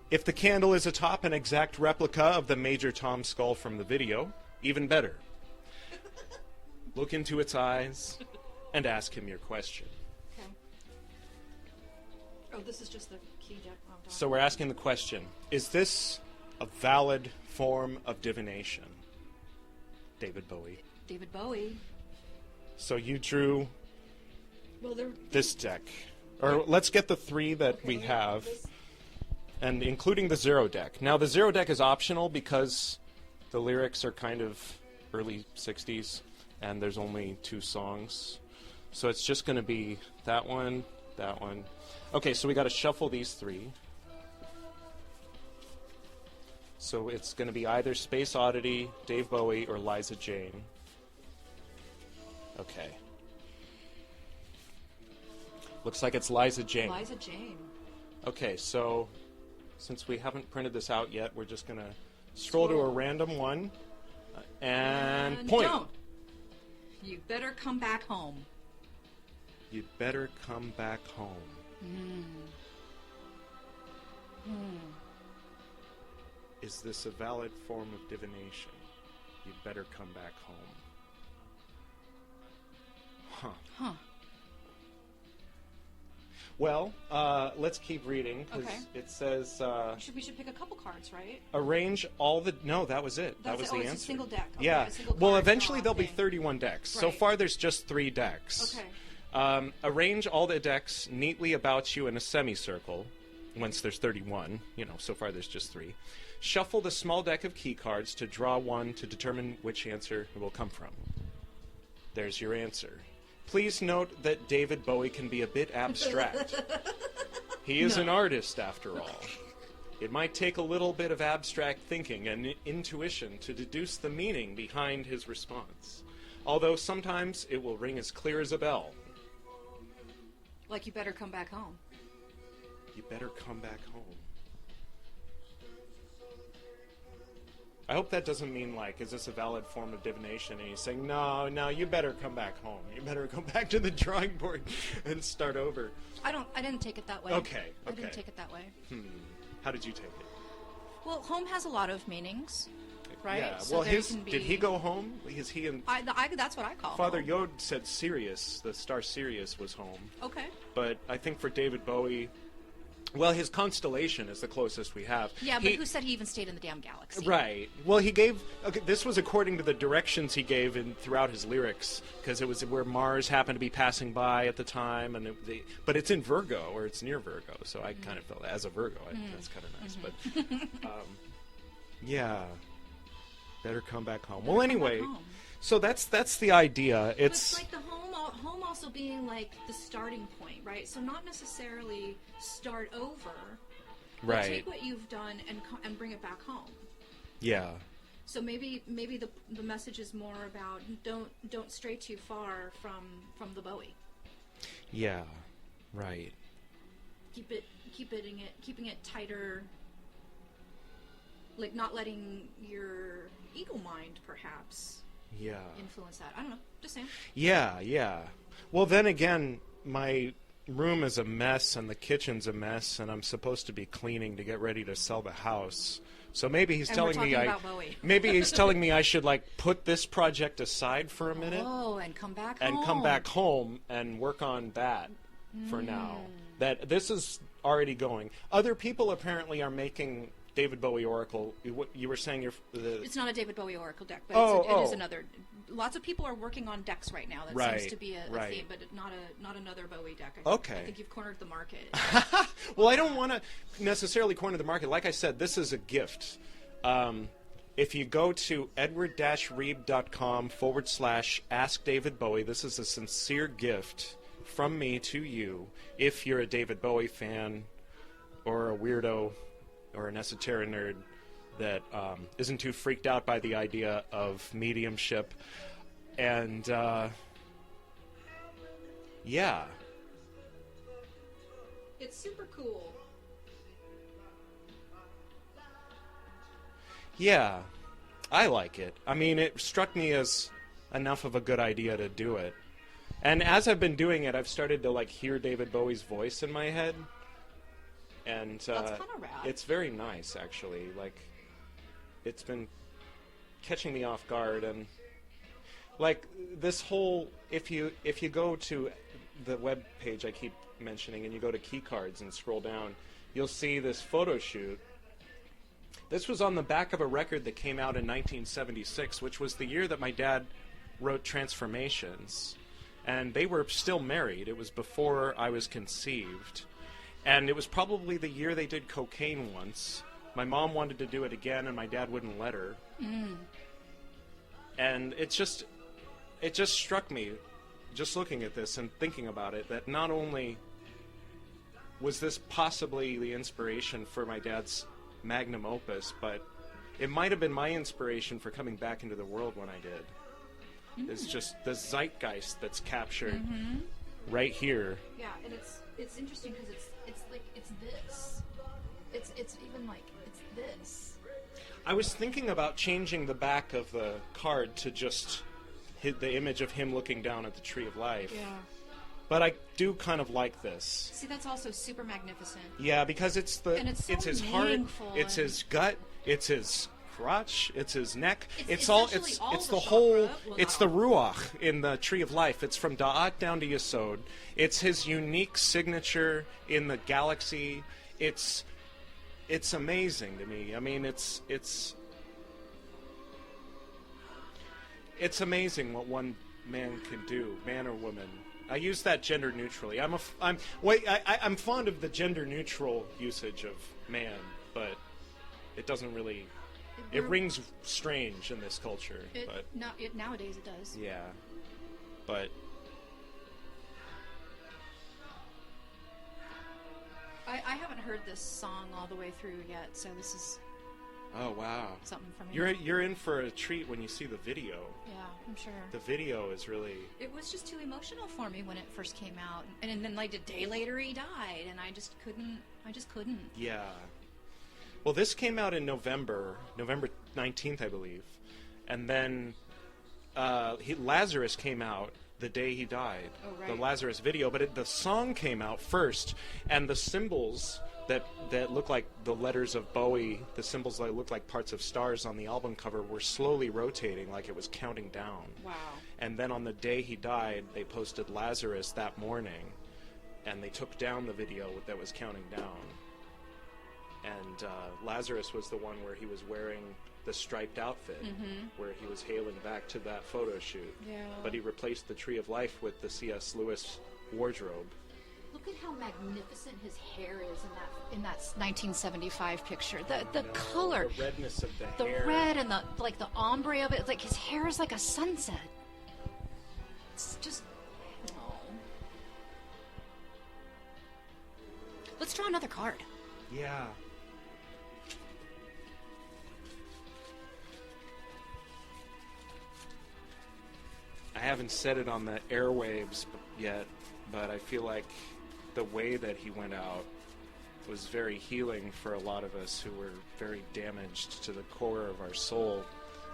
If the candle is atop an exact replica of the Major Tom skull from the video, even better. Look into its eyes and ask him your question. Okay. Oh, this is just the key deck. Oh, So we're asking the question, is this a valid form of divination? David Bowie. David Bowie. So you drew Well, they're... this deck. Or let's get the 3 that we have, and including the Zero deck. Now, the Zero deck is optional because the lyrics are kind of early 60s, and there's only 2 songs. So it's just going to be that one, that one. Okay, so we got to shuffle these 3. So it's going to be either Space Oddity, Dave Bowie, or Liza Jane. Okay. Looks like it's Liza Jane. Liza Jane. Okay, so since we haven't printed this out yet, we're just going to scroll to a random one and point. Don't. You better come back home. You better come back home. Is this a valid form of divination? You better come back home. Huh. Well, let's keep reading, because it says... we should pick a couple cards, right? Arrange all the... No, that was it. That was the answer. It's a single deck. Okay, yeah. Single well, card eventually draw there'll be thing. 31 decks. Right. So far, there's just 3 decks. Okay. Arrange all the decks neatly about you in a semicircle. Once there's 31. So far there's just 3. Shuffle the small deck of key cards to draw one to determine which answer it will come from. There's your answer. Please note that David Bowie can be a bit abstract. He is an artist, after all. It might take a little bit of abstract thinking and intuition to deduce the meaning behind his response. Although sometimes it will ring as clear as a bell. Like, you better come back home. You better come back home. I hope that doesn't mean, like, is this a valid form of divination? And he's saying, no, you better come back home. You better go back to the drawing board and start over. I didn't take it that way. Okay. I didn't take it that way. How did you take it? Well, home has a lot of meanings, right? Yeah. So Well, did he go home? Is he in... that's what I call Father home. Yod said Sirius, the star Sirius, was home. Okay. But I think for David Bowie... Well, his constellation is the closest we have. Yeah, but who said he even stayed in the damn galaxy? Right. Well, he gave... Okay, this was according to the directions he gave throughout his lyrics, because it was where Mars happened to be passing by at the time, and but it's in Virgo, or it's near Virgo, so I kind of felt as a Virgo, that's kind of nice. But, yeah. Better come back home. Well, anyway, so that's the idea. It's like the home also being like the starting point, right? So not necessarily start over, but take what you've done and bring it back home. Yeah. So maybe the message is more about don't stray too far from the Bowie. Yeah. Right. Keeping it tighter. Like not letting your ego mind perhaps influence that. I don't know. Just saying. Yeah. Well, then again, my room is a mess and the kitchen's a mess, and I'm supposed to be cleaning to get ready to sell the house. So maybe he's telling me I should like put this project aside for a minute. Oh, and come back home and work on that for now. That this is already going. Other people apparently are making David Bowie Oracle. You were saying it's not a David Bowie Oracle deck, but it is another. Lots of people are working on decks right now. That seems to be a theme, but not another Bowie deck. I think you've cornered the market. Well, I don't want to necessarily corner the market. Like I said, this is a gift. If you go to edward-reeb.com/Ask David Bowie, this is a sincere gift from me to you. If you're a David Bowie fan or a weirdo or an Esoterinerd that isn't too freaked out by the idea of mediumship. And, yeah. It's super cool. Yeah, I like it. I mean, it struck me as enough of a good idea to do it. And as I've been doing it, I've started to, like, hear David Bowie's voice in my head. And That's kind of rad. it's very nice, actually. Like, it's been catching me off guard, and like this whole, if you go to the web page I keep mentioning, and you go to key cards and scroll down, you'll see this photo shoot. This was on the back of a record that came out in 1976, which was the year that my dad wrote Transformations. And they were still married. It was before I was conceived. And it was probably the year they did cocaine once. My mom wanted to do it again, and my dad wouldn't let her. And it just struck me, just looking at this and thinking about it, that not only was this possibly the inspiration for my dad's magnum opus, but it might have been my inspiration for coming back into the world when I did. It's just the zeitgeist that's captured right here. Yeah, and it's interesting because it's like it's this. It's even like it's this. I was thinking about changing the back of the card to just hit the image of him looking down at the Tree of Life. Yeah. But I do kind of like this. See, that's also super magnificent. Yeah, because it's his heart, it's his gut, it's his crotch, it's his neck. It's the whole. It's the ruach in the Tree of Life. It's from Da'at down to Yesod. It's his unique signature in the galaxy. It's amazing to me. I mean, it's amazing what one man can do, man or woman. I use that gender neutrally. I'm fond of the gender neutral usage of man, but it doesn't really. It rings strange in this culture. Nowadays it does. Yeah, but I haven't heard this song all the way through yet, so this is. Oh wow! Something for me. You're in for a treat when you see the video. Yeah, I'm sure. The video is really. It was just too emotional for me when it first came out, and then like a day later he died, and I just couldn't. Yeah. Well, this came out in November 19th, I believe, and then Lazarus came out the day he died. Oh, right. The Lazarus video, but the song came out first, and the symbols that look like the letters of Bowie, the symbols that look like parts of stars on the album cover, were slowly rotating like it was counting down. Wow. And then on the day he died, they posted Lazarus that morning, and they took down the video that was counting down. And Lazarus was the one where he was wearing the striped outfit, where he was hailing back to that photo shoot. Yeah. But he replaced the Tree of Life with the C.S. Lewis wardrobe. Look at how magnificent his hair is in that 1975 picture. The color, the redness of the hair, the red and the ombre of it. Like his hair is like a sunset. It's just. Oh. Let's draw another card. Yeah. I haven't said it on the airwaves yet, but I feel like the way that he went out was very healing for a lot of us who were very damaged to the core of our soul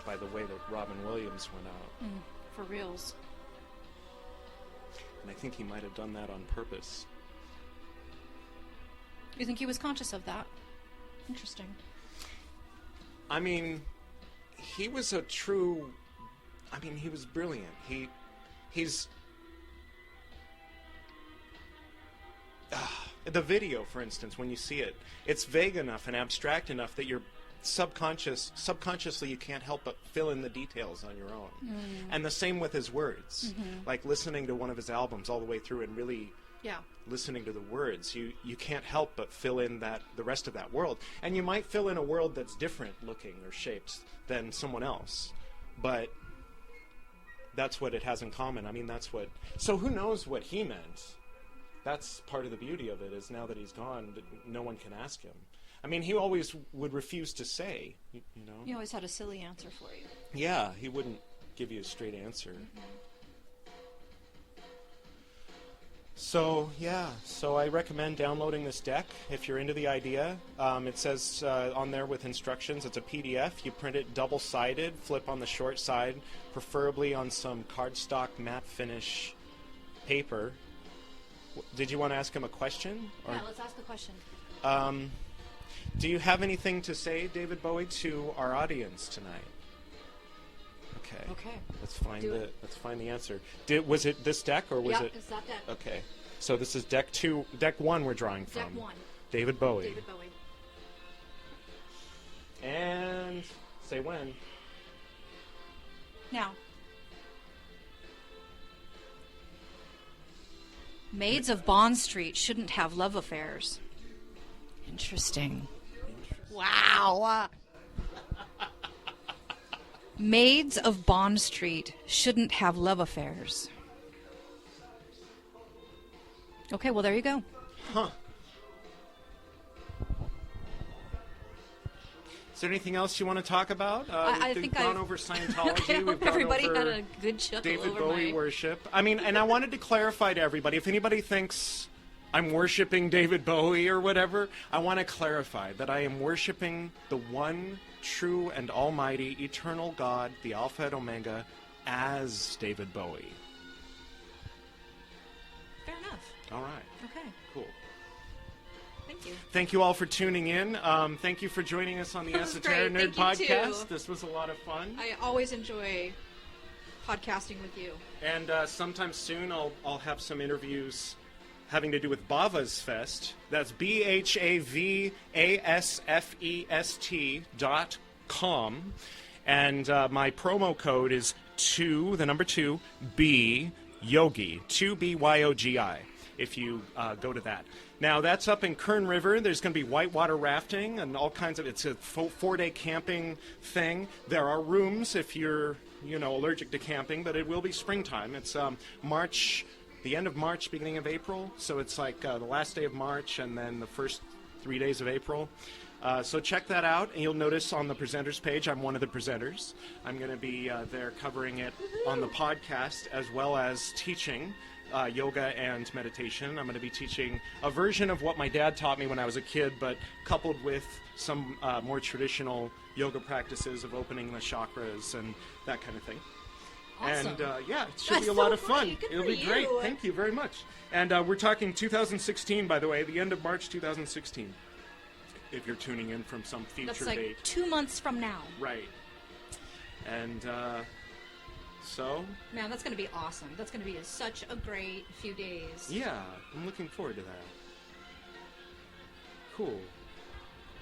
by the way that Robin Williams went out. For reals. And I think he might have done that on purpose. You think he was conscious of that? Interesting. I mean, he was he was brilliant. He's the video, for instance, when you see it, it's vague enough and abstract enough that you're subconsciously you can't help but fill in the details on your own. And the same with his words. Like listening to one of his albums all the way through and really listening to the words, you can't help but fill in the rest of that world. And you might fill in a world that's different looking or shaped than someone else, but that's what it has in common. I mean, so who knows what he meant? That's part of the beauty of it, is now that he's gone, no one can ask him. I mean, he always would refuse to say, you know. He always had a silly answer for you. Yeah, he wouldn't give you a straight answer. So I recommend downloading this deck if you're into the idea. It says on there with instructions, it's a PDF. You print it double-sided, flip on the short side, preferably on some cardstock matte finish paper. Did you want to ask him a question? Yeah, let's ask the question. Do you have anything to say, David Bowie, to our audience tonight? Okay. Let's find the answer. Was it this deck or was it? Yeah, it's that deck. Okay. So this is deck 1 we're drawing from. Deck 1. David Bowie. David Bowie. And say when. Now. Maids of Bond Street shouldn't have love affairs. Interesting. Wow. Maids of Bond Street shouldn't have love affairs. Okay, well, there you go. Huh. Is there anything else you want to talk about? We've gone over Scientology. We've gone everybody over had a good chuckle David over Bowie worship. I mean, and I wanted to clarify to everybody, if anybody thinks I'm worshiping David Bowie or whatever, I want to clarify that I am worshiping the one true and almighty eternal God, the Alpha and Omega, as David Bowie. Fair enough. All right. Okay. Cool. Thank you. Thank you all for tuning in. Thank you for joining us on the Esoterinerd podcast. This was a lot of fun. I always enjoy podcasting with you. And sometime soon I'll have some interviews having to do with Bhavas Fest. That's BHAVASFEST.com. And my promo code is 2, the number 2, B, Yogi, 2BYOGI, if you go to that. Now, that's up in Kern River. There's going to be whitewater rafting and all kinds of... It's a 4-day camping thing. There are rooms if you're, allergic to camping, but it will be springtime. It's March... the end of March, beginning of April. So it's like the last day of March and then the first 3 days of April. So check that out. And you'll notice on the presenters page, I'm one of the presenters. I'm going to be there covering it on the podcast as well as teaching yoga and meditation. I'm going to be teaching a version of what my dad taught me when I was a kid, but coupled with some more traditional yoga practices of opening the chakras and that kind of thing. Awesome. And it should be a lot of fun. It'll be great. Thank you very much. And we're talking 2016, by the way, the end of March 2016. If you're tuning in from some future That's like date. 2 months from now. Right. And so. Man, that's going to be awesome. That's going to be such a great few days. Yeah, I'm looking forward to that. Cool.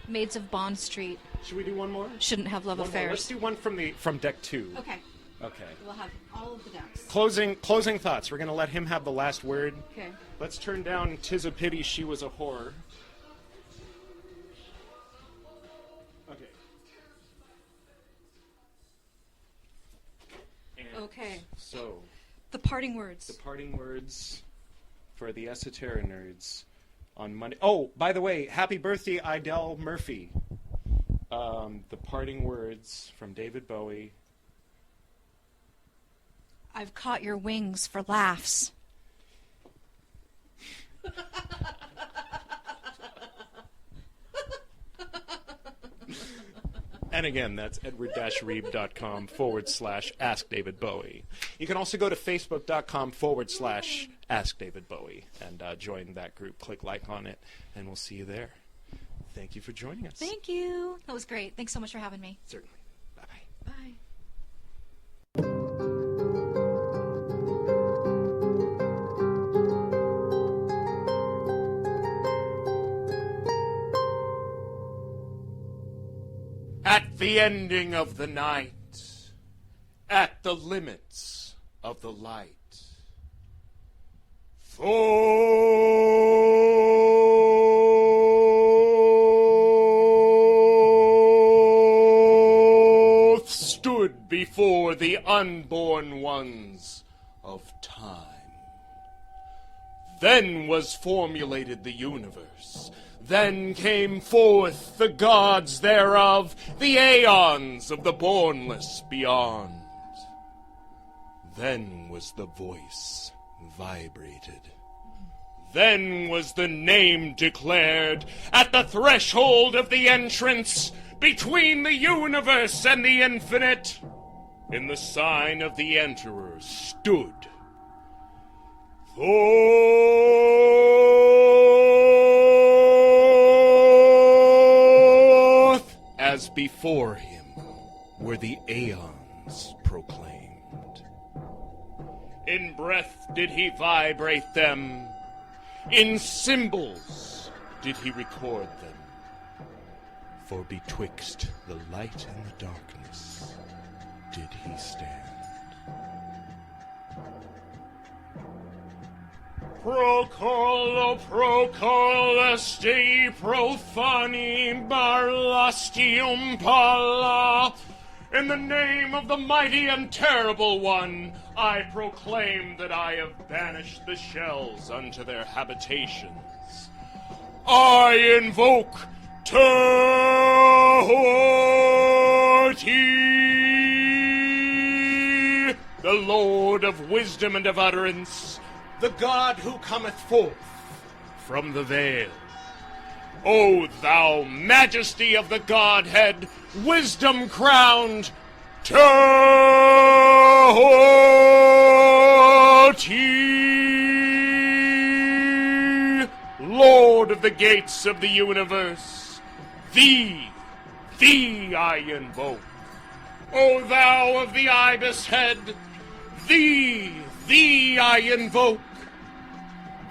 Maids of Bond Street. Should we do one more? Shouldn't have love affairs. Let's do one from deck 2. Okay. Okay. We'll have all of the decks. Closing thoughts. We're going to let him have the last word. Okay. Let's turn down 'Tis a Pity She Was a Whore. Okay. And Okay. So, The parting words. the parting words for the Esoterinerd on Monday. Oh, by the way, happy birthday, Idell Murphy. The parting words from David Bowie. I've caught your wings for laughs. And again, that's edward-reeb.com/Ask David Bowie. You can also go to facebook.com/Ask David Bowie and join that group. Click like on it, and we'll see you there. Thank you for joining us. Thank you. That was great. Thanks so much for having me. Certainly. Bye-bye. Bye. At the ending of the night, at the limits of the light, Thoth stood before the unborn ones of time. Then was formulated the universe. Then came forth the gods thereof, the aeons of the bornless beyond. Then was the voice vibrated. Then was the name declared at the threshold of the entrance between the universe and the infinite. In the sign of the Enterer stood Thoth. as before him were the aeons proclaimed. In breath did he vibrate them, in symbols did he record them, for betwixt the light and the darkness did he stand. Procolo procolesti profani barlastium pala. In the name of the mighty and terrible one, I proclaim that I have banished the shells unto their habitations. I invoke Thoth, the Lord of wisdom and of utterance, the God who cometh forth from the veil. O thou majesty of the Godhead, wisdom crowned, Thoth, Lord of the gates of the universe, thee I invoke. O thou of the ibis head, thee I invoke.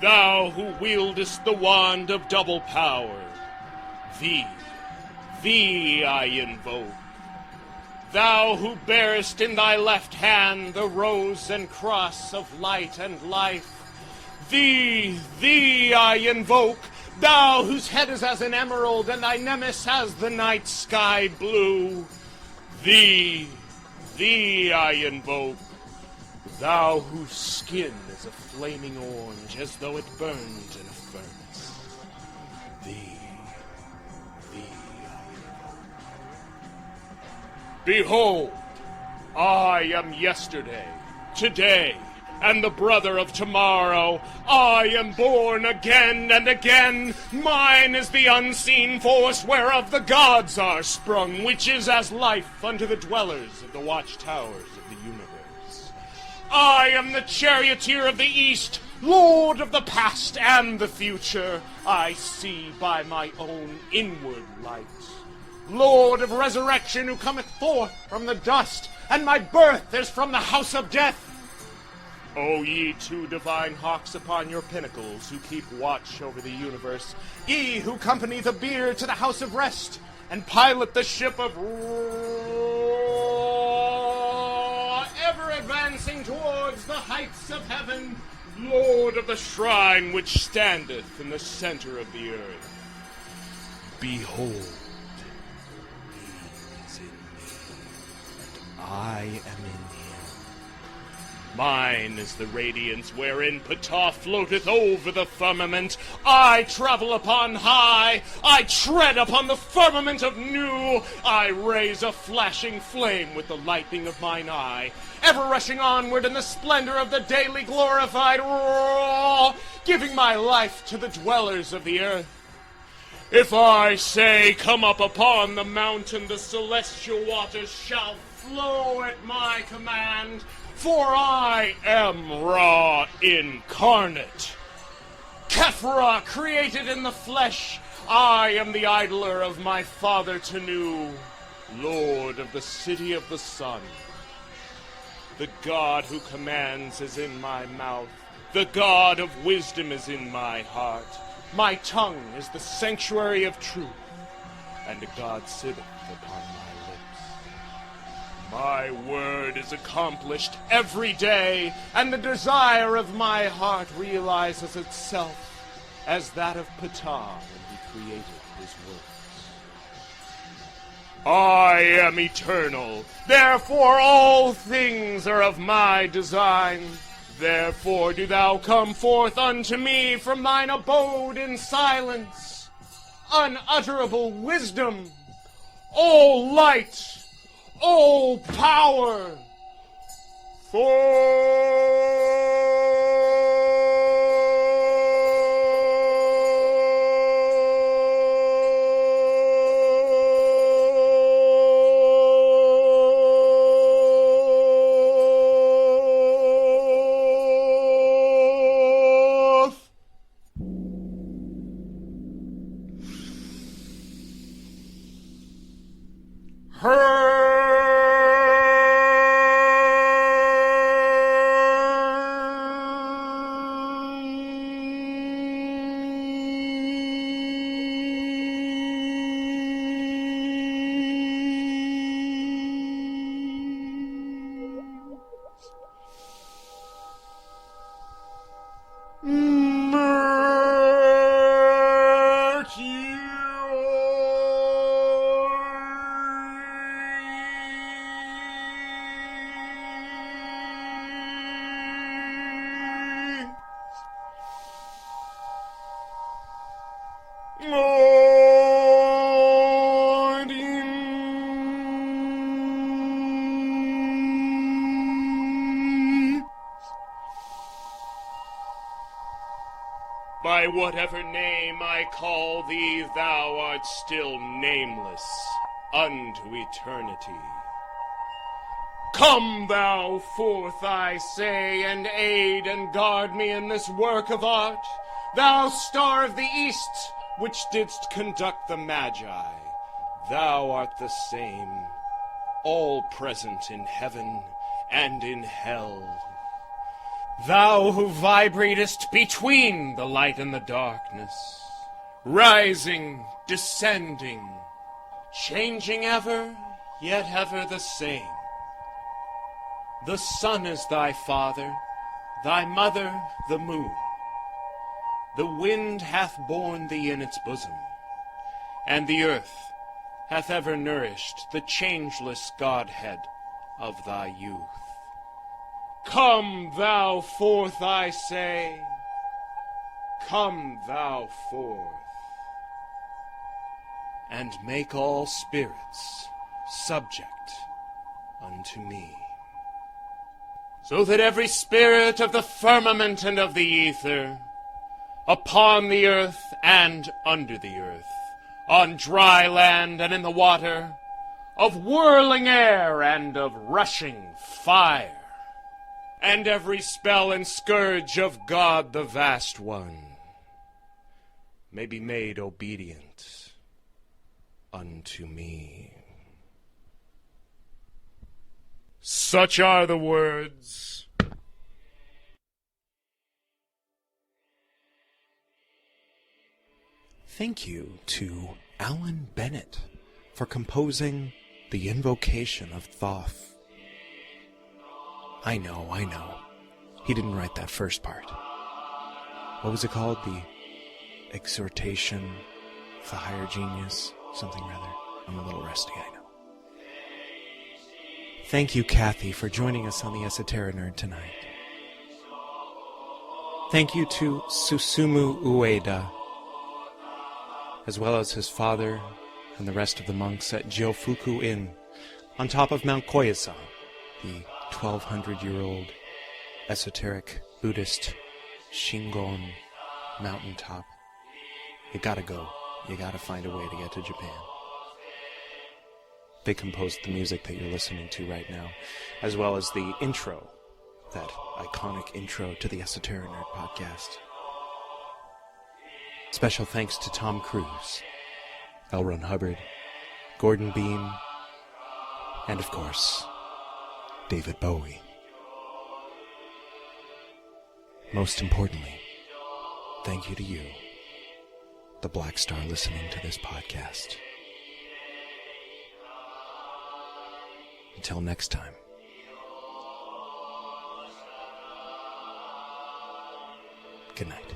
Thou who wieldest the wand of double power, thee I invoke. Thou who bearest in thy left hand the rose and cross of light and life, thee I invoke. Thou whose head is as an emerald and thy nemesis as the night sky blue, thee I invoke. Thou whose skin is a flaming orange as though it burned in a furnace, thee I invoke. Behold, I am yesterday, today, and the brother of tomorrow. I am born again and again. Mine is the unseen force whereof the gods are sprung, which is as life unto the dwellers of the watchtowers of the universe. I am the charioteer of the east, lord of the past and the future. I see by my own inward light. Lord of resurrection who cometh forth from the dust, and my birth is from the house of death. O ye two divine hawks upon your pinnacles, who keep watch over the universe, ye who company the bier to the house of rest, and pilot the ship of ever advancing towards the heights of heaven, Lord of the shrine which standeth in the center of the earth. Behold, he is in me, and I am in him. Mine is the radiance wherein Ptah floateth over the firmament. I travel upon high. I tread upon the firmament of Nu. I raise a flashing flame with the lightning of mine eye, ever rushing onward in the splendor of the daily glorified roar, giving my life to the dwellers of the earth. If I say, come up upon the mountain, the celestial waters shall flow at my command. For I am Ra incarnate. Kephra created in the flesh. I am the idler of my father Tanu, Lord of the city of the sun. The God who commands is in my mouth. The God of wisdom is in my heart. My tongue is the sanctuary of truth, and God sitteth upon my lips. My word is accomplished every day, and the desire of my heart realizes itself as that of Ptah when he created his works. I am eternal, therefore all things are of my design. Therefore do thou come forth unto me from thine abode in silence. Unutterable wisdom, all light, all power, By whatever name I call thee, thou art still nameless unto eternity. Come thou forth, I say, and aid and guard me in this work of art, thou star of the east, which didst conduct the Magi. Thou art the same, all present in heaven and in hell. Thou who vibratest between the light and the darkness, rising, descending, changing ever, yet ever the same. The sun is thy father, thy mother the moon. The wind hath borne thee in its bosom, and the earth hath ever nourished the changeless Godhead of thy youth. Come thou forth, I say, come thou forth, and make all spirits subject unto me, so that every spirit of the firmament and of the ether, upon the earth and under the earth, on dry land and in the water, of whirling air and of rushing fire, and every spell and scourge of God the Vast One may be made obedient unto me. Such are the words. Thank you to Alan Bennett for composing the Invocation of Thoth. I know. He didn't write that first part. What was it called? The Exhortation of the Higher Genius? Something rather. I'm a little rusty, I know. Thank you, Kathy, for joining us on the Esoterinerd tonight. Thank you to Susumu Ueda, as well as his father and the rest of the monks at Jiofuku Inn, on top of Mount Koyasan, the 1,200-year-old esoteric Buddhist Shingon mountaintop. You gotta go. You gotta find a way to get to Japan. They composed the music that you're listening to right now, as well as the intro, that iconic intro to the Esoterinerd podcast. Special thanks to Tom Cruise, L. Ron Hubbard, Gordon Beam, and of course, David Bowie. Most importantly, thank you to you, the Black Star listening to this podcast. Until next time. Good night.